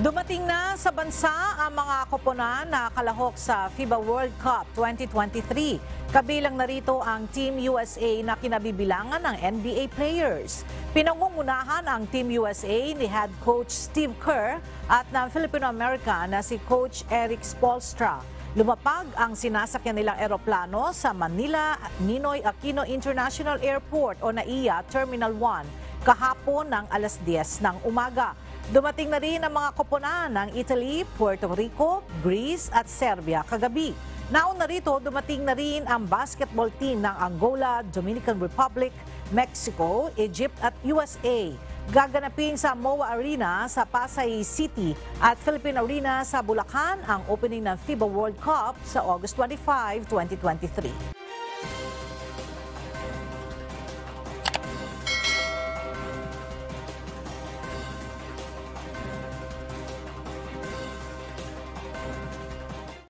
Dumating na sa bansa ang mga koponan na kalahok sa FIBA World Cup 2023. Kabilang narito ang Team USA na kinabibilangan ng NBA players. Pinangungunahan ang Team USA ni head coach Steve Kerr at ng Filipino-American na si Coach Eric Spoelstra. Lumapag ang sinasakyan nilang eroplano sa Manila Ninoy Aquino International Airport o NAIA Terminal 1 kahapon ng alas 10 ng umaga. Dumating na rin ang mga koponan ng Italy, Puerto Rico, Greece at Serbia kagabi. Nauna rito, dumating na rin ang basketball team ng Angola, Dominican Republic, Mexico, Egypt at USA. Gaganapin sa MOA Arena sa Pasay City at Philippine Arena sa Bulacan ang opening ng FIBA World Cup sa August 25, 2023.